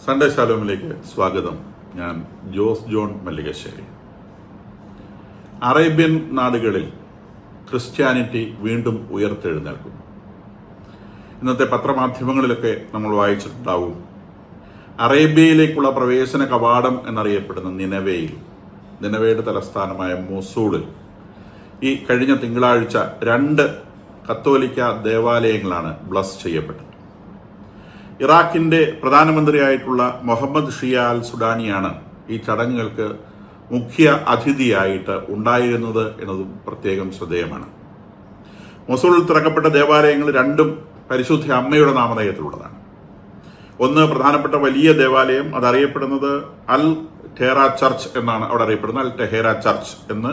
Sunday ശാലോമിലേക്ക് സ്വാഗതം. ഞാൻ Jose John Mallikassery. Arabian നാടുകളിൽ ക്രിസ്ത്യാനിറ്റി വീണ്ടും ഉയർത്തെഴുന്നേൽക്കുന്നു. ഇന്നത്തെ പത്രമാധ്യമങ്ങളിലൊക്കെ നമ്മൾ വായിച്ചിട്ടുണ്ടാവും. അറേബ്യയിലേക്കുള്ള പ്രവേശന കവാടം എന്നറിയപ്പെടുന്ന നിനവയുടെ തലസ്ഥാനമായ മൊസൂളിൽ ഈ കഴിഞ്ഞ തിങ്കളാഴ്ച 2 കത്തോലിക്ക ദേവാലയങ്ങളാണ് ബ്ലസ് ചെയ്യപ്പെട്ടത്. ഇറാഖിന്റെ പ്രധാനമന്ത്രിയായിട്ടുള്ള മുഹമ്മദ് ഷിയ അൽ സുഡാനിയാണ് ഈ ചടങ്ങുകൾക്ക് മുഖ്യ അതിഥിയായിട്ട് ഉണ്ടായിരുന്നത് എന്നതും പ്രത്യേകം ശ്രദ്ധേയമാണ്. മൊസൂളിൽ തുറക്കപ്പെട്ട ദേവാലയങ്ങൾ രണ്ടും പരിശുദ്ധ അമ്മയുടെ നാമധേയത്തിലുള്ളതാണ്. ഒന്ന് പ്രധാനപ്പെട്ട വലിയ ദേവാലയം, അതറിയപ്പെടുന്നത് അൽ ടെഹറ ചർച്ച് എന്നാണ് അവിടെ അറിയപ്പെടുന്നത്. അൽ ടെഹറ ചർച്ച് എന്ന്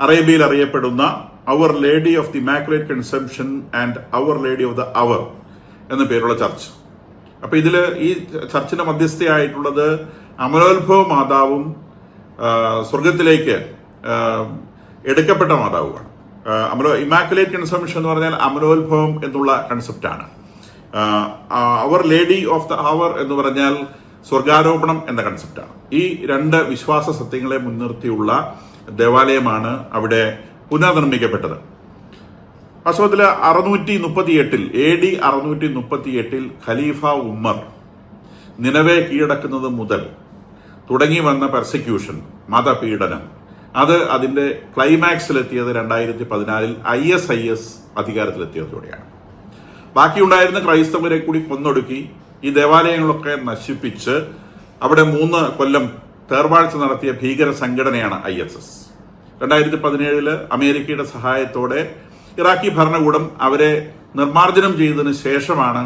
അറേബ്യയിൽ അറിയപ്പെടുന്ന our lady of the immaculate conception and our lady of the our എന്ന പേരുള്ള ചർച്ച്. അപ്പൊ ഇതില് ഈ ചർച്ചിന്റെ മധ്യസ്ഥയായിട്ടുള്ളത് അമലോത്ഭവ മാതാവും സ്വർഗത്തിലേക്ക് എടുക്കപ്പെട്ട മാതാവുമാണ്. ഇമാക്കുലേറ്റ് കൺസെപ്ഷൻ എന്ന് പറഞ്ഞാൽ അമലോത്ഭവം എന്നുള്ള കൺസെപ്റ്റാണ്. അവർ ലേഡി ഓഫ് ദ അവർ എന്ന് പറഞ്ഞാൽ സ്വർഗാരോപണം എന്ന കൺസെപ്റ്റാണ്. ഈ 2 വിശ്വാസ സത്യങ്ങളെ മുൻനിർത്തിയുള്ള ദേവാലയമാണ് അവിടെ പുനർനിർമ്മിക്കപ്പെട്ടത്. വാസ്തവത്തിൽ 638 AD 638 ഖലീഫ ഉമ്മർ നിനവെ കീഴടക്കുന്നത് മുതൽ തുടങ്ങി വന്ന പെർസിക്യൂഷൻ, മതപീഡനം, അത് അതിന്റെ ക്ലൈമാക്സിലെത്തിയത് 2014 ISIS അധികാരത്തിലെത്തിയതോടെയാണ്. ബാക്കിയുണ്ടായിരുന്ന ക്രൈസ്തവരെ കൂടി കൊന്നൊടുക്കി ഈ ദേവാലയങ്ങളൊക്കെ നശിപ്പിച്ച് അവിടെ 3 കൊല്ലം തേർവാഴ്ച നടത്തിയ ഭീകര സംഘടനയാണ് ISIS. 2017 അമേരിക്കയുടെ സഹായത്തോടെ ഇറാഖി ഭരണകൂടം അവരെ നിർമ്മാർജ്ജനം ചെയ്തതിന് ശേഷമാണ്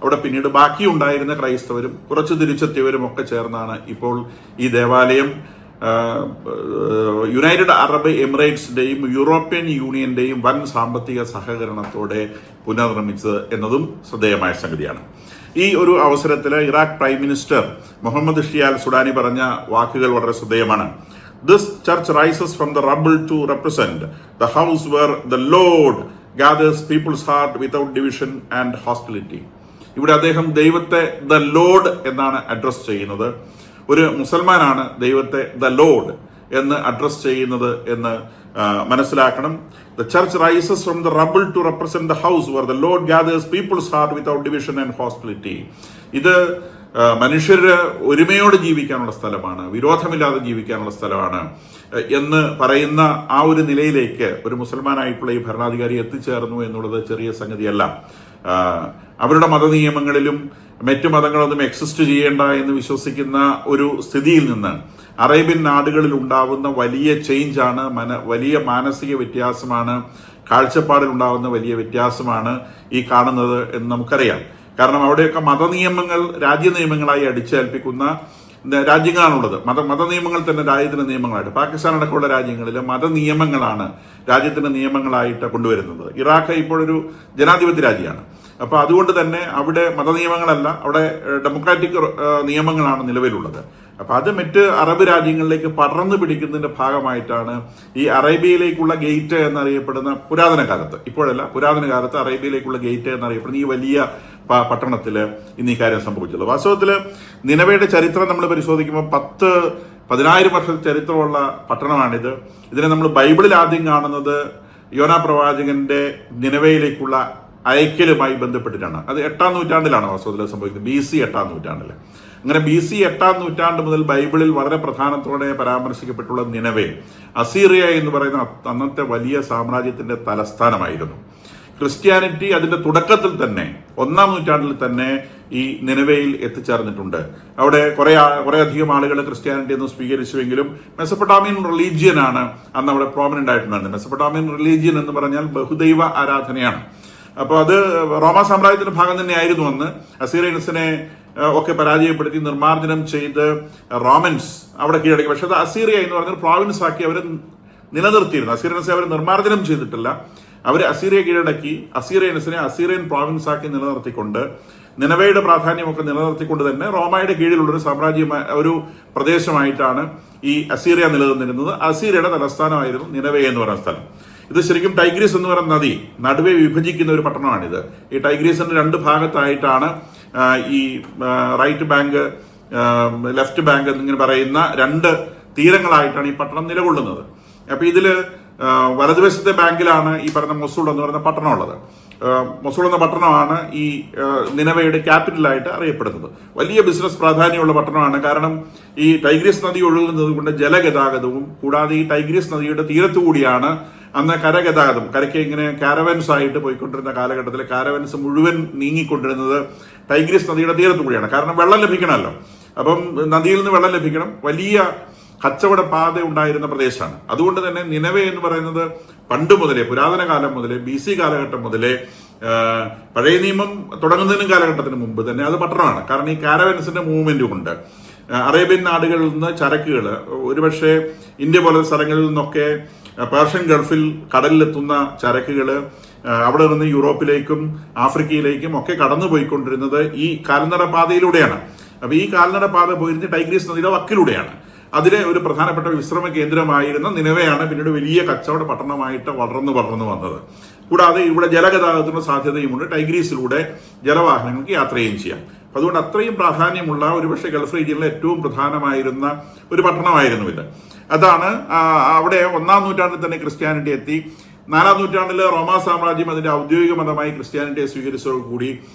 അവിടെ പിന്നീട് ബാക്കിയുണ്ടായിരുന്ന ക്രൈസ്തവരും കുറച്ച് തിരിച്ചെത്തിയവരും ഒക്കെ ചേർന്നാണ് ഇപ്പോൾ ഈ ദേവാലയം യുണൈറ്റഡ് അറബ് എമിറേറ്റ്സിന്റെയും യൂറോപ്യൻ യൂണിയന്റെയും വൻ സാമ്പത്തിക സഹകരണത്തോടെ പുനർനിർമ്മിച്ചത് എന്നതും ശ്രദ്ധേയമായ സംഗതിയാണ്. ഈ ഒരു അവസരത്തിൽ ഇറാഖ് പ്രൈം മിനിസ്റ്റർ മുഹമ്മദ് ഷിയ അൽ സുഡാനി പറഞ്ഞ വാക്കുകൾ വളരെ ശ്രദ്ധേയമാണ്. This church rises from the rubble to represent the house where the Lord gathers people's heart without division and hostility. ഇവിടെ അദ്ദേഹം ദൈവത്തെ ദ ലോർഡ് എന്നാണ് അഡ്രസ് ചെയ്യുന്നത്. ഒരു മുസൽമാനാണ് ദൈവത്തെ ദ ലോർഡ് എന്ന് അഡ്രസ് ചെയ്യുന്നത് എന്ന് മനസ്സിലാക്കണം. The church rises from the rubble to represent the house where the Lord gathers people's heart without division and hostility. ഇത് മനുഷ്യര് ഒരുമയോടെ ജീവിക്കാനുള്ള സ്ഥലമാണ്, വിരോധമില്ലാതെ ജീവിക്കാനുള്ള സ്ഥലമാണ് എന്ന് പറയുന്ന ആ ഒരു നിലയിലേക്ക് ഒരു മുസൽമാനായിട്ടുള്ള ഈ ഭരണാധികാരി എത്തിച്ചേർന്നു എന്നുള്ളത് ചെറിയ സംഗതിയല്ല. അവരുടെ മതനിയമങ്ങളിലും മറ്റു മതങ്ങളൊന്നും എക്സിസ്റ്റ് ചെയ്യേണ്ട എന്ന് വിശ്വസിക്കുന്ന ഒരു സ്ഥിതിയിൽ നിന്ന് അറേബ്യൻ നാടുകളിൽ ഉണ്ടാവുന്ന വലിയ ചേഞ്ചാണ്, വലിയ മാനസിക വ്യത്യാസമാണ്, കാഴ്ചപ്പാടിൽ ഉണ്ടാവുന്ന വലിയ വ്യത്യാസമാണ് ഈ കാണുന്നത് എന്ന് നമുക്കറിയാം. കാരണം അവിടെയൊക്കെ മതനിയമങ്ങൾ രാജ്യ നിയമങ്ങളായി അടിച്ചേൽപ്പിക്കുന്ന രാജ്യങ്ങളാണുള്ളത്. മതനിയമങ്ങൾ തന്നെ രാജ്യത്തിന്റെ നിയമങ്ങളായിട്ട്, പാകിസ്ഥാൻ അടക്കമുള്ള രാജ്യങ്ങളിൽ മതനിയമങ്ങളാണ് രാജ്യത്തിന്റെ നിയമങ്ങളായിട്ട് കൊണ്ടുവരുന്നത്. ഇറാഖ് ഇപ്പോഴൊരു ജനാധിപത്യ രാജ്യമാണ്. അപ്പൊ അതുകൊണ്ട് തന്നെ അവിടെ മതനിയമങ്ങളല്ല, അവിടെ ഡെമോക്രാറ്റിക് നിയമങ്ങളാണ് നിലവിലുള്ളത്. അപ്പൊ അത് മറ്റ് അറബ് രാജ്യങ്ങളിലേക്ക് പടർന്നു പിടിക്കുന്നതിന്റെ ഭാഗമായിട്ടാണ് ഈ അറേബ്യയിലേക്കുള്ള ഗേറ്റ് എന്നറിയപ്പെടുന്ന പുരാതന കാലത്ത്, ഇപ്പോഴല്ല പുരാതന കാലത്ത് അറേബ്യയിലേക്കുള്ള ഗേറ്റ് എന്നറിയപ്പെടുന്ന ഈ വലിയ പട്ടണത്തില് ഇന്ന് ഈ കാര്യം സംഭവിച്ചത്. വാസ്തവത്തില് നിനവയുടെ ചരിത്രം നമ്മൾ പരിശോധിക്കുമ്പോൾ 10,000 വർഷ ചരിത്രമുള്ള പട്ടണമാണിത്. ഇതിനെ നമ്മൾ ബൈബിളിൽ ആദ്യം കാണുന്നത് യോനാ പ്രവാചകന്റെ നിനവയിലേക്കുള്ള അയക്കലുമായി ബന്ധപ്പെട്ടിട്ടാണ്. അത് 8ാം നൂറ്റാണ്ടിലാണ് വാസ്തവത്തിൽ സംഭവിക്കുന്നത്, BC 8ാം നൂറ്റാണ്ടില്. അങ്ങനെ BC 8ാം നൂറ്റാണ്ട് മുതൽ ബൈബിളിൽ വളരെ പ്രധാനത്തോടെ പരാമർശിക്കപ്പെട്ടുള്ള നിനവെ അസീറിയ എന്ന് പറയുന്ന അന്നത്തെ വലിയ സാമ്രാജ്യത്തിന്റെ തലസ്ഥാനമായിരുന്നു. ക്രിസ്ത്യാനിറ്റി അതിന്റെ തുടക്കത്തിൽ തന്നെ 1ാം നൂറ്റാണ്ടിൽ തന്നെ ഈ നിനവയിൽ എത്തിച്ചേർന്നിട്ടുണ്ട്. അവിടെ കുറെ അധികം ആളുകൾ ക്രിസ്ത്യാനിറ്റി എന്ന് സ്വീകരിച്ചുവെങ്കിലും മെസപ്പൊട്ടാമിയൻ റിലീജിയനാണ് അന്ന് അവിടെ പ്രോമിനന്റ് ആയിട്ടുണ്ടായിരുന്നത്. മെസപ്പൊട്ടാമിയൻ റിലീജിയൻ എന്ന് പറഞ്ഞാൽ ബഹുദൈവ ആരാധനയാണ്. അപ്പൊ അത് റോമാ സാമ്രാജ്യത്തിന്റെ ഭാഗം തന്നെയായിരുന്നു അന്ന്. അസീറിയൻസിനെ ഒക്കെ പരാജയപ്പെടുത്തി നിർമ്മാർജ്ജനം ചെയ്ത് റോമൻസ് അവിടെ കീഴടക്കി. പക്ഷെ അത് അസീറിയ എന്ന് പറഞ്ഞാൽ പ്രോവിൻസ് ആക്കി അവർ നിലനിർത്തിയിരുന്നു. അസീറിയൻസിനെ അവർ നിർമ്മാർജ്ജനം ചെയ്തിട്ടില്ല. അവർ അസീറിയ കീഴടക്കി അസീറിയൻസിനെ അസീറിയൻ പ്രോവിൻസ് ആക്കി നിലനിർത്തിക്കൊണ്ട് നിനവയുടെ പ്രാധാന്യമൊക്കെ നിലനിർത്തിക്കൊണ്ട് തന്നെ റോമയുടെ കീഴിലുള്ള ഒരു സാമ്രാജ്യമായ ഒരു പ്രദേശമായിട്ടാണ് ഈ അസീറിയ നിലനിന്നിരുന്നത്. അസീറിയയുടെ തലസ്ഥാനമായിരുന്നു നിനവെ എന്ന് പറയുന്ന സ്ഥലം. ഇത് ശരിക്കും ടൈഗ്രീസ് എന്ന് പറയുന്ന നദി നടുവെ വിഭജിക്കുന്ന ഒരു പട്ടണമാണിത്. ഈ ടൈഗ്രീസിന്റെ 2 ഭാഗത്തായിട്ടാണ് ഈ റൈറ്റ് ബാങ്ക് ലെഫ്റ്റ് ബാങ്ക് എന്നിങ്ങനെ പറയുന്ന രണ്ട് തീരങ്ങളായിട്ടാണ് ഈ പട്ടണം നിലകൊള്ളുന്നത്. അപ്പൊ ഇതില് വലതുവശത്തെ ബാങ്കിലാണ് ഈ പറഞ്ഞ മൊസൂൾ എന്ന് പറയുന്ന പട്ടണം ഉള്ളത്. മൊസൂൾ എന്ന പട്ടണമാണ് ഈ നിനവയുടെ ക്യാപിറ്റലായിട്ട് അറിയപ്പെടുന്നത്. വലിയ ബിസിനസ് പ്രാധാന്യമുള്ള പട്ടണമാണ്. കാരണം ഈ ടൈഗ്രീസ് നദി ഒഴുകുന്നത് കൊണ്ട് ജലഗതാഗതവും കൂടാതെ ഈ ടൈഗ്രീസ് നദിയുടെ തീരത്തുകൂടിയാണ് അന്ന് കരഗതാഗതം, കരയ്ക്ക് ഇങ്ങനെ കാരവൻസ് ആയിട്ട് പോയിക്കൊണ്ടിരുന്ന കാലഘട്ടത്തിൽ കാരവൻസ് മുഴുവൻ നീങ്ങിക്കൊണ്ടിരുന്നത് ടൈഗ്രീസ് നദിയുടെ തീരത്തു കൂടിയാണ്. കാരണം വെള്ളം ലഭിക്കണമല്ലോ. അപ്പം നദിയിൽ നിന്ന് വെള്ളം ലഭിക്കണം. വലിയ കച്ചവട പാത ഉണ്ടായിരുന്ന പ്രദേശമാണ്. അതുകൊണ്ട് തന്നെ നിനവെ എന്ന് പറയുന്നത് പണ്ട് മുതലേ, പുരാതന കാലം മുതലേ, BC കാലഘട്ടം മുതലേ, പഴയ നിയമം തുടങ്ങുന്നതിനും കാലഘട്ടത്തിന് മുമ്പ് തന്നെ അത് പട്ടണമാണ്. കാരണം ഈ കാരവൻസിന്റെ മൂവ്മെന്റും ഉണ്ട്. അറേബ്യൻ നാടുകളിൽ നിന്ന് ചരക്കുകൾ ഒരുപക്ഷെ ഇന്ത്യ പോലത്തെ സ്ഥലങ്ങളിൽ നിന്നൊക്കെ പേർഷ്യൻ ഗൾഫിൽ കടലിലെത്തുന്ന ചരക്കുകൾ അവിടെ നിന്ന് യൂറോപ്പിലേക്കും ആഫ്രിക്കയിലേക്കും ഒക്കെ കടന്നുപോയിക്കൊണ്ടിരുന്നത് ഈ കാൽനട പാതയിലൂടെയാണ്. അപ്പൊ ഈ കാൽനട പാത പോയിരുന്നത് ടൈഗ്രീസ് നദിയുടെ വക്കിലൂടെയാണ്. അതിലെ ഒരു പ്രധാനപ്പെട്ട വിശ്രമ കേന്ദ്രമായിരുന്ന നിനവയാണ് പിന്നീട് വലിയ കച്ചവട പട്ടണമായിട്ട് വളർന്നു വന്നത്. കൂടാതെ ഇവിടെ ജലഗതാഗതത്തിന് സാധ്യതയുമുണ്ട്. ടൈഗ്രീസിലൂടെ ജലവാഹനങ്ങൾക്ക് യാത്രയും ചെയ്യാം. അതുകൊണ്ട് അത്രയും പ്രാധാന്യമുള്ള ഒരുപക്ഷെ ഗൾഫ് റീജിയനിലെ ഏറ്റവും പ്രധാനമായിരുന്ന ഒരു പട്ടണമായിരുന്നു ഇത്. അതാണ് അവിടെ 1-ാം നൂറ്റാണ്ടിൽ തന്നെ ക്രിസ്ത്യാനിറ്റി എത്തി. 4-ാം നൂറ്റാണ്ടിൽ റോമാ സാമ്രാജ്യം അതിന്റെ ഔദ്യോഗിക മതമായി ക്രിസ്ത്യാനിറ്റിയെ സ്വീകരിച്ചതോടുകൂടി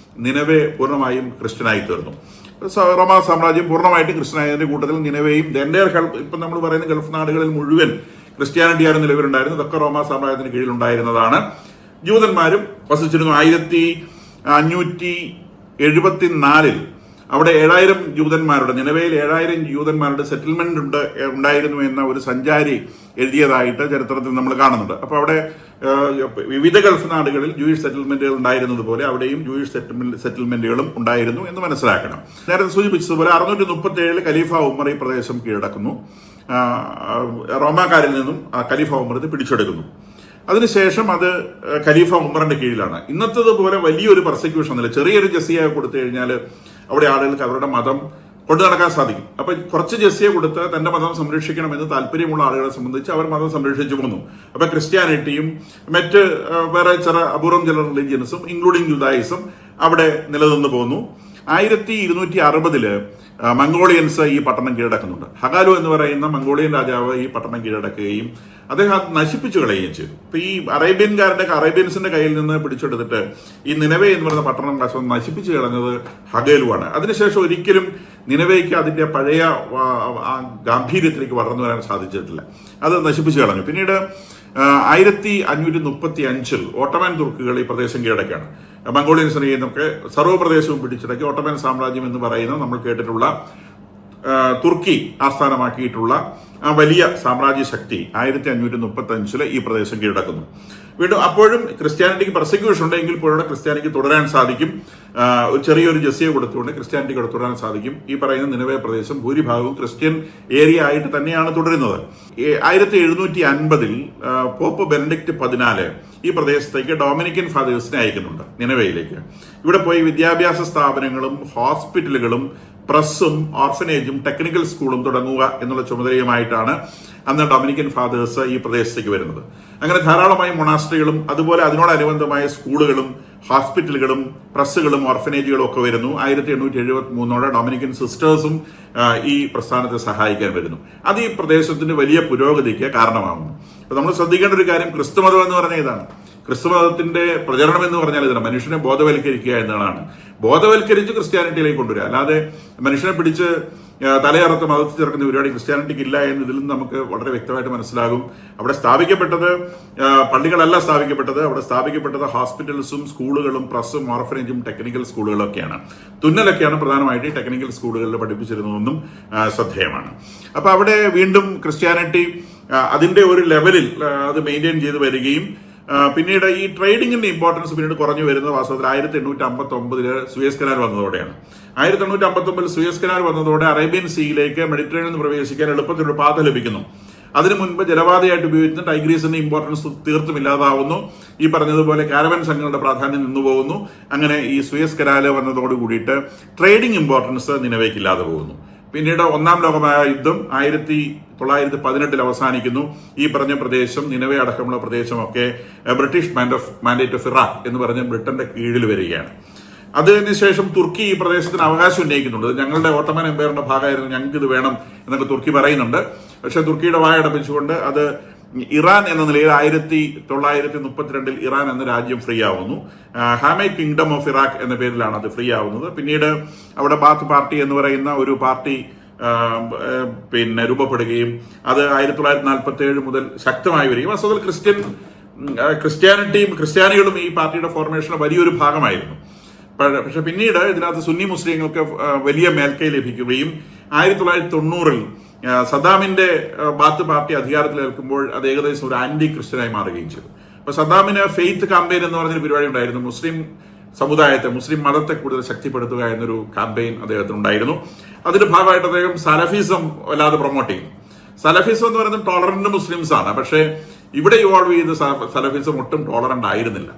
നിനവെ പൂർണ്ണമായും ക്രിസ്ത്യനായി തീർന്നു. റോമാ സാമ്രാജ്യം പൂർണ്ണമായിട്ടും ക്രിസ്ത്യനായതിന്റെ കൂട്ടത്തിൽ നിനവയും ഇപ്പം നമ്മൾ പറയുന്ന ഗൾഫ് നാടുകളിൽ മുഴുവൻ ക്രിസ്ത്യാനിറ്റിയാണ് നിലവിലുണ്ടായിരുന്നത്. ഇതൊക്കെ റോമാ സാമ്രാജ്യത്തിന് കീഴിലുണ്ടായിരുന്നതാണ്. ജൂതന്മാരും വസിച്ചിരുന്നു. 1574 അവിടെ 7000 ജൂതന്മാരുടെ, നിലവിൽ 7000 ജൂതന്മാരുടെ സെറ്റിൽമെന്റ് ഉണ്ടായിരുന്നു എന്ന ഒരു സഞ്ചാരി എഴുതിയതായിട്ട് ചരിത്രത്തിൽ നമ്മൾ കാണുന്നുണ്ട്. അപ്പൊ അവിടെ വിവിധ ഗൾഫ് നാടുകളിൽ ജൂയിഷ് സെറ്റിൽമെന്റുകൾ ഉണ്ടായിരുന്നത് പോലെ അവിടെയും ജൂയിഷ് സെറ്റിൽമെന്റുകളും ഉണ്ടായിരുന്നു എന്ന് മനസ്സിലാക്കണം. നേരത്തെ സൂചിപ്പിച്ചതുപോലെ 637 ഖലീഫ ഉമർ ഈ പ്രദേശം കീഴടക്കുന്നു. റോമാക്കാരിൽ നിന്നും ഖലീഫ ഉമർ ഇത് പിടിച്ചെടുക്കുന്നു. അതിനുശേഷം അത് ഖലീഫ ഉമറിന്റെ കീഴിലാണ്. ഇന്നത്തേതുപോലെ വലിയൊരു പെർസിക്യൂഷൻ ഒന്നുമില്ല. ചെറിയൊരു ജസിയ കൊടുത്തു കഴിഞ്ഞാൽ അവിടെ ആളുകൾക്ക് അവരുടെ മതം കൊണ്ടു നടക്കാൻ സാധിക്കും. അപ്പൊ കുറച്ച് ജസിയ കൊടുത്ത് തന്റെ മതം സംരക്ഷിക്കണമെന്ന് താല്പര്യമുള്ള ആളുകളെ സംബന്ധിച്ച് അവർ മതം സംരക്ഷിച്ചു പോന്നു. അപ്പൊ ക്രിസ്ത്യാനിറ്റിയും മറ്റ് വേറെ അപൂർവം ചില റിലീജിയൻസും ഇൻക്ലൂഡിംഗ് ജുദായിസം അവിടെ നിലനിന്ന് പോന്നു. 1260 മംഗോളിയൻസ് ഈ പട്ടണം കീഴടക്കുന്നുണ്ട്. ഹഗാലു എന്ന് പറയുന്ന മംഗോളിയൻ രാജാവ് ഈ പട്ടണം കീഴടക്കുകയും അദ്ദേഹം അത് നശിപ്പിച്ചു കളയുകയും ചെയ്തു. ഇപ്പൊ ഈ അറേബ്യൻസിന്റെ കയ്യിൽ നിന്ന് പിടിച്ചെടുത്തിട്ട് ഈ നിനവെ എന്ന് പറയുന്ന പട്ടണം നശിപ്പിച്ചു കളഞ്ഞത് ഹഗേലുവാണ്. അതിനുശേഷം ഒരിക്കലും നിനവേക്ക് അതിന്റെ പഴയ ഗാംഭീര്യത്തിലേക്ക് വളർന്നു വരാൻ സാധിച്ചിട്ടില്ല. അത് നശിപ്പിച്ചു കളഞ്ഞു. പിന്നീട് 1535 ഓട്ടോമൻ തുർക്കുകൾ ഈ പ്രദേശം കീഴടക്കുകയാണ്. മംഗോളിയൻസിനെ എന്നൊക്കെ സർവ്വപ്രദേശവും പിടിച്ചടക്കി ഓട്ടോമൻ സാമ്രാജ്യം എന്ന് പറയുന്ന നമ്മൾ കേട്ടിട്ടുള്ള തുർക്കി ആസ്ഥാനമാക്കിയിട്ടുള്ള ആ വലിയ സാമ്രാജ്യ ശക്തി 1535 ഈ പ്രദേശം കീഴടക്കുന്നു. വീണ്ടും അപ്പോഴും ക്രിസ്ത്യാനിറ്റിക്ക് പെർസിക്യൂഷൻ ഉണ്ടെങ്കിൽ പോലും ക്രിസ്ത്യാനിക്ക് തുടരാൻ സാധിക്കും. ചെറിയൊരു ജസിയ കൊടുത്തുകൊണ്ട് ക്രിസ്ത്യാനിറ്റിക്ക് തുടരാൻ സാധിക്കും. ഈ പറയുന്ന നിനവെ പ്രദേശം ഭൂരിഭാഗവും ക്രിസ്ത്യൻ ഏരിയ ആയിട്ട് തന്നെയാണ് തുടരുന്നത്. 1750 പോപ്പ് ബെനഡിക്ട് 14 ഈ പ്രദേശത്തേക്ക് ഡൊമിനിക്കൻ ഫാദേഴ്സിനെ അയക്കുന്നുണ്ട് നിനവയിലേക്ക്. ഇവിടെ പോയി വിദ്യാഭ്യാസ സ്ഥാപനങ്ങളും ഹോസ്പിറ്റലുകളും പ്രസ്സും ഓർഫനേജും ടെക്നിക്കൽ സ്കൂളും തുടങ്ങുക എന്നുള്ള ചുമതലയുമായിട്ടാണ് അന്ന് ഡൊമിനിക്കൻ ഫാദേഴ്സ് ഈ പ്രദേശത്തേക്ക് വരുന്നത്. അങ്ങനെ ധാരാളമായി മൊണാസ്ട്രികളും അതുപോലെ അതിനോടനുബന്ധമായ സ്കൂളുകളും ഹോസ്പിറ്റലുകളും പ്രസ്സുകളും ഓർഫനേജുകളും ഒക്കെ വരുന്നു. 1873 ഡൊമിനിക്കൻ സിസ്റ്റേഴ്സും ഈ പ്രസ്ഥാനത്തെ സഹായിക്കാൻ വരുന്നു. അത് ഈ പ്രദേശത്തിന്റെ വലിയ പുരോഗതിക്ക് കാരണമാകുന്നു. അപ്പൊ നമ്മൾ ശ്രദ്ധിക്കേണ്ട ഒരു കാര്യം, ക്രിസ്തുമതം എന്ന് പറഞ്ഞ ഇതാണ്. ക്രിസ്തുമതത്തിന്റെ പ്രചരണം എന്ന് പറഞ്ഞാൽ ഇതാണ്, മനുഷ്യനെ ബോധവൽക്കരിക്കുക എന്നതാണ്. ബോധവൽക്കരിച്ച് ക്രിസ്ത്യാനിറ്റിയിലേക്ക് കൊണ്ടുവരിക. അല്ലാതെ മനുഷ്യനെ പിടിച്ച് തലയറത്ത് മതത്തിൽ ചേർക്കുന്ന പരിപാടി ക്രിസ്ത്യാനിറ്റിക്ക് ഇല്ല എന്ന് ഇതിൽ നിന്ന് നമുക്ക് വളരെ വ്യക്തമായിട്ട് മനസ്സിലാകും. അവിടെ സ്ഥാപിക്കപ്പെട്ടത് പള്ളികളല്ല സ്ഥാപിക്കപ്പെട്ടത്. അവിടെ സ്ഥാപിക്കപ്പെട്ടത് ഹോസ്പിറ്റൽസും സ്കൂളുകളും പ്രസ്സും ഓർഫനേജും ടെക്നിക്കൽ സ്കൂളുകളും ഒക്കെയാണ്. തുന്നലൊക്കെയാണ് പ്രധാനമായിട്ട് ടെക്നിക്കൽ സ്കൂളുകളിൽ പഠിപ്പിച്ചിരുന്നതെന്നും ശ്രദ്ധേയമാണ്. അപ്പൊ അവിടെ വീണ്ടും ക്രിസ്ത്യാനിറ്റി അതിന്റെ ഒരു ലെവലിൽ അത് മെയിൻറ്റെയിൻ ചെയ്ത് വരികയും പിന്നീട് ഈ ട്രേഡിങ്ങിന്റെ ഇമ്പോർട്ടൻസ് പിന്നീട് കുറഞ്ഞു വരുന്നത് വാസ്തവത്തിൽ 1859 സൂയസ് കനാൽ വന്നതോടെയാണ്. 1859 സൂയസ് കനാൽ വന്നതോടെ അറേബ്യൻ സീയിലേക്ക് മെഡിറ്ററേനിയൻ പ്രവേശിക്കാൻ എളുപ്പത്തിലൊരു പാത ലഭിക്കുന്നു. അതിനു മുൻപ് ജലപാതയായിട്ട് ഉപയോഗിക്കുന്ന ടൈഗ്രീസിന്റെ ഇമ്പോർട്ടൻസ് തീർത്തും ഇല്ലാതാവുന്നു. ഈ പറഞ്ഞതുപോലെ കാരവൻ സംഘങ്ങളുടെ പ്രാധാന്യം നിന്നുപോകുന്നു. അങ്ങനെ ഈ സൂയസ് കനാല് വന്നതോട് കൂടിയിട്ട് ട്രേഡിംഗ് ഇമ്പോർട്ടൻസ് നിലവിലേക്ക് ഇല്ലാതെ പോകുന്നു. പിന്നീട് 1-ാം ലോകമഹായുദ്ധം 1918 അവസാനിക്കുന്നു. ഈ പറഞ്ഞ പ്രദേശം നിനവെ അടക്കമുള്ള പ്രദേശമൊക്കെ ബ്രിട്ടീഷ് മാൻഡേറ്റ് ഓഫ് ഇറാഖ് എന്ന് പറഞ്ഞ ബ്രിട്ടന്റെ കീഴിൽ വരികയാണ്. അതിനുശേഷം തുർക്കി ഈ പ്രദേശത്തിന് അവകാശം ഉന്നയിക്കുന്നുണ്ട്. ഞങ്ങളുടെ ഓട്ടോമൻ എംപയറിന്റെ ഭാഗമായിരുന്നു, ഞങ്ങൾക്ക് ഇത് വേണം എന്നൊക്കെ തുർക്കി പറയുന്നുണ്ട്. പക്ഷെ തുർക്കിയുടെ വായടപ്പിച്ചുകൊണ്ട് അത് ഇറാൻ എന്ന നിലയിൽ 1932 ഇറാൻ എന്ന രാജ്യം ഫ്രീ ആവുന്നു. ഹാമൈഡ് കിങ്ഡം ഓഫ് ഇറാഖ് എന്ന പേരിലാണ് അത് ഫ്രീ ആവുന്നത്. പിന്നീട് അവിടെ ബാത്ത് പാർട്ടി എന്ന് പറയുന്ന ഒരു പാർട്ടി രൂപപ്പെടുകയും അത് 1947 മുതൽ ശക്തമായി വരികയും വാസ്തവത്തിൽ ക്രിസ്ത്യാനികളും ഈ പാർട്ടിയുടെ ഫോർമേഷന് വലിയൊരു ഭാഗമായിരുന്നു. പക്ഷെ പിന്നീട് ഇതിനകത്ത് സുന്നി മുസ്ലിങ്ങൾക്ക് വലിയ മേൽക്കൈ ലഭിക്കുകയും 1990 സദ്ദാമിന്റെ ബാത്ത് പാർട്ടി അധികാരത്തിലേൽക്കുമ്പോൾ അത് ഏകദേശം ഒരു ആന്റി ക്രിസ്ത്യനായി മാറുകയും ചെയ്തു. അപ്പൊ സദ്ദാമിന് ഫെയ്ത്ത് ക്യാമ്പയിൻ എന്ന് പറഞ്ഞൊരു പരിപാടി ഉണ്ടായിരുന്നു. മുസ്ലിം സമുദായത്തെ, മുസ്ലിം മതത്തെ കൂടുതൽ ശക്തിപ്പെടുത്തുക എന്നൊരു ക്യാമ്പയിൻ അദ്ദേഹത്തിനുണ്ടായിരുന്നു. അതിന്റെ ഭാഗമായിട്ട് അദ്ദേഹം സലഫിസം വല്ലാതെ പ്രൊമോട്ട് ചെയ്യും. സലഫിസം എന്ന് പറയുന്നത് ടോളറന്റ് മുസ്ലിംസ് ആണ്. പക്ഷേ ഇവിടെ ഇവോൾവ് ചെയ്ത സലഫിസം ഒട്ടും ടോളറന്റ് ആയിരുന്നില്ല.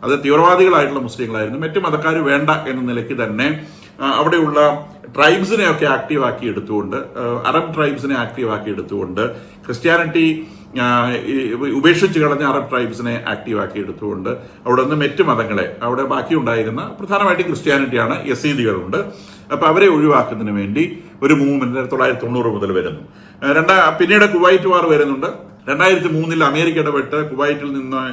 അത് തീവ്രവാദികളായിട്ടുള്ള മുസ്ലിങ്ങളായിരുന്നു. മറ്റു മതക്കാർ വേണ്ട എന്ന നിലയ്ക്ക് തന്നെ അവിടെയുള്ള ട്രൈബ്സിനെയൊക്കെ ആക്റ്റീവാക്കി എടുത്തുകൊണ്ട്, അറബ് ട്രൈബ്സിനെ ആക്റ്റീവാക്കി എടുത്തുകൊണ്ട്, ക്രിസ്ത്യാനിറ്റി ഉപേക്ഷിച്ച് കളഞ്ഞ അറബ് ട്രൈബ്സിനെ ആക്റ്റീവാക്കി എടുത്തുകൊണ്ട് അവിടെ നിന്ന് മറ്റു മതങ്ങളെ, അവിടെ ബാക്കി ഉണ്ടായിരുന്ന പ്രധാനമായിട്ടും ക്രിസ്ത്യാനിറ്റിയാണ്, യസീദികളുണ്ട്, അപ്പൊ അവരെ ഒഴിവാക്കുന്നതിന് വേണ്ടി ഒരു മൂവ്മെന്റ് 1990 മുതൽ വരുന്നു. പിന്നീട് കുവൈറ്റ് വാർ വരുന്നുണ്ട്. 2003 അമേരിക്ക ഇടപെട്ട് കുവൈറ്റിൽ നിന്ന്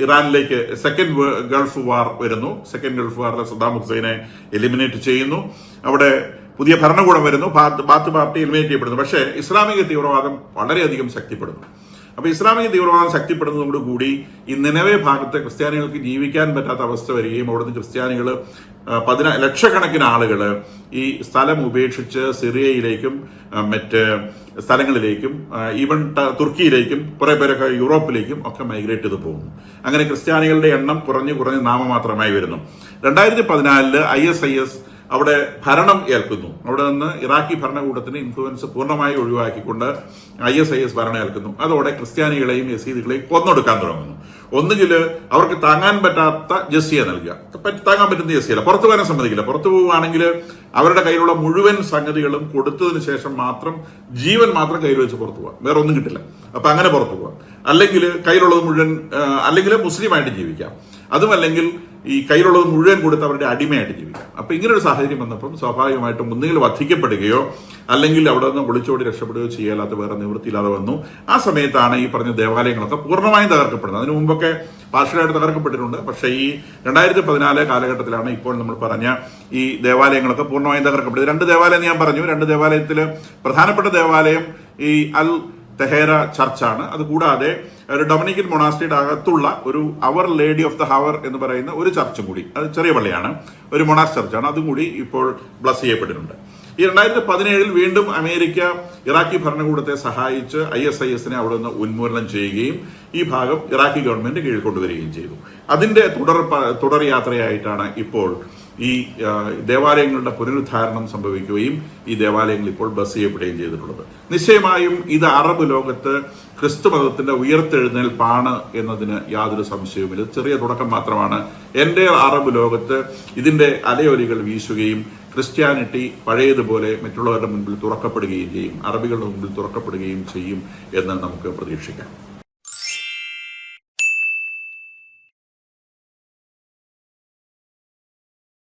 ഇറാനിലേക്ക് സെക്കൻഡ് ഗൾഫ് വാർ വരുന്നു. സെക്കൻഡ് ഗൾഫ് വാറിൽ സദ്ദാം ഹുസൈനെ എലിമിനേറ്റ് ചെയ്യുന്നു. അവിടെ പുതിയ ഭരണകൂടം വരുന്നു. ബാത്ത് പാർട്ടി എലിമിനേറ്റ് ചെയ്യപ്പെടുന്നു. പക്ഷേ ഇസ്ലാമിക തീവ്രവാദം വളരെയധികം ശക്തിപ്പെടുന്നു. അപ്പൊ ഇസ്ലാമിക തീവ്രവാദം ശക്തിപ്പെടുന്നതോടുകൂടി ഈ നിലവേ ഭാഗത്ത് ക്രിസ്ത്യാനികൾക്ക് ജീവിക്കാൻ പറ്റാത്ത അവസ്ഥ വരികയും അവിടുന്ന് ക്രിസ്ത്യാനികൾ ലക്ഷക്കണക്കിന് ആളുകൾ ഈ സ്ഥലം ഉപേക്ഷിച്ച് സിറിയയിലേക്കും മറ്റ് സ്ഥലങ്ങളിലേക്കും ഈവൻ തുർക്കിയിലേക്കും കുറെ പേരൊക്കെ യൂറോപ്പിലേക്കും ഒക്കെ മൈഗ്രേറ്റ് ചെയ്ത് പോകുന്നു. അങ്ങനെ ക്രിസ്ത്യാനികളുടെ എണ്ണം കുറഞ്ഞ് നാമമാത്രമായി വരുന്നു. 2014 ISIS അവിടെ ഭരണം ഏൽക്കുന്നു. അവിടെ നിന്ന് ഇറാഖി ഭരണകൂടത്തിന് ഇൻഫ്ലുവൻസ് പൂർണ്ണമായി ഒഴിവാക്കിക്കൊണ്ട് ISIS ഭരണം ഏൽക്കുന്നു. അതോടെ ക്രിസ്ത്യാനികളെയും യസീദികളെയും കൊന്നൊടുക്കാൻ തുടങ്ങുന്നു. ഒന്നുകിൽ അവർക്ക് താങ്ങാൻ പറ്റാത്ത ജസിയ നൽകുക, താങ്ങാൻ പറ്റുന്ന ജസിയല്ല, പുറത്തു പോകാൻ സമ്മതിക്കില്ല. പുറത്തു പോവുകയാണെങ്കിൽ അവരുടെ കയ്യിലുള്ള മുഴുവൻ സംഗതികളും കൊടുത്തതിന് ശേഷം മാത്രം ജീവൻ മാത്രം കയ്യിൽ വെച്ച് പുറത്തു പോകാം, വേറെ ഒന്നും കിട്ടില്ല. അപ്പൊ അങ്ങനെ പുറത്തു പോകാം. അല്ലെങ്കിൽ കയ്യിലുള്ളത് മുഴുവൻ, അല്ലെങ്കിൽ മുസ്ലിമായിട്ട് ജീവിക്കാം, അതുമല്ലെങ്കിൽ ഈ കയ്യിലുള്ളത് മുഴുവൻ കൊടുത്ത് അവരുടെ അടിമയായിട്ട് ജീവിക്കാം. അപ്പൊ ഇങ്ങനൊരു സാഹചര്യം വന്നപ്പം സ്വാഭാവികമായിട്ടും ഒന്നുകിൽ വധിക്കപ്പെടുകയോ അല്ലെങ്കിൽ അവിടെ നിന്ന് ഒളിച്ചോടി രക്ഷപ്പെടുകയോ ചെയ്യാത്ത വേറെ നിവൃത്തിയില്ലാതെ വന്നു. ആ സമയത്താണ് ഈ പറഞ്ഞ ദേവാലയങ്ങളൊക്കെ പൂർണ്ണമായും തകർക്കപ്പെടുന്നത്. അതിനു മുമ്പൊക്കെ പാർഷ്യലായിട്ട് തകർക്കപ്പെട്ടിട്ടുണ്ട്. പക്ഷേ ഈ 2014 കാലഘട്ടത്തിലാണ് ഇപ്പോൾ നമ്മൾ പറഞ്ഞ ഈ ദേവാലയങ്ങളൊക്കെ പൂർണ്ണമായും തകർക്കപ്പെട്ടത്. 2 ദേവാലയം ഞാൻ പറഞ്ഞു. 2 ദേവാലയത്തിൽ പ്രധാനപ്പെട്ട ദേവാലയം ഈ അൽ തെഹേര ചർച്ചാണ്. അതുകൂടാതെ ഒരു ഡൊമിനിക്കൻ മൊണാസ്ട്രിയുടെ അകത്തുള്ള ഒരു അവർ ലേഡി ഓഫ് ദ ഹവർ എന്ന് പറയുന്ന ഒരു ചർച്ചും കൂടി, അത് ചെറിയ പള്ളിയാണ്, ഒരു മൊണാസ് ചർച്ചാണ്, അതും കൂടി ഇപ്പോൾ ബ്ലസ് ചെയ്യപ്പെട്ടിട്ടുണ്ട്. ഈ 2017 വീണ്ടും അമേരിക്ക ഇറാഖി ഭരണകൂടത്തെ സഹായിച്ച് ISISനെ അവിടെ നിന്ന് ഉന്മൂലനം ചെയ്യുകയും ഈ ഭാഗം ഇറാഖി ഗവൺമെന്റ് കീഴിൽ കൊണ്ടുവരികയും ചെയ്തു. അതിന്റെ തുടർ യാത്രയായിട്ടാണ് ഇപ്പോൾ ഈ ദേവാലയങ്ങളുടെ പുനരുദ്ധാരണം സംഭവിക്കുകയും ഈ ദേവാലയങ്ങൾ ഇപ്പോൾ ബസ് ചെയ്യപ്പെടുകയും ചെയ്തിട്ടുള്ളത്. നിശ്ചയമായും ഇത് അറബ് ലോകത്ത് ക്രിസ്തു മതത്തിന്റെ ഉയർത്തെഴുന്നേൽപ്പാണ് എന്നതിന് യാതൊരു സംശയവുമില്ല. ചെറിയ തുടക്കം മാത്രമാണ്. എന്റെ അറബ് ലോകത്ത് ഇതിന്റെ അലയൊലികൾ വീശുകയും ക്രിസ്ത്യാനിറ്റി പഴയതുപോലെ മറ്റുള്ളവരുടെ മുൻപിൽ തുറക്കപ്പെടുകയും ചെയ്യും, അറബികളുടെ മുൻപിൽ തുറക്കപ്പെടുകയും ചെയ്യും എന്ന് നമുക്ക് പ്രതീക്ഷിക്കാം.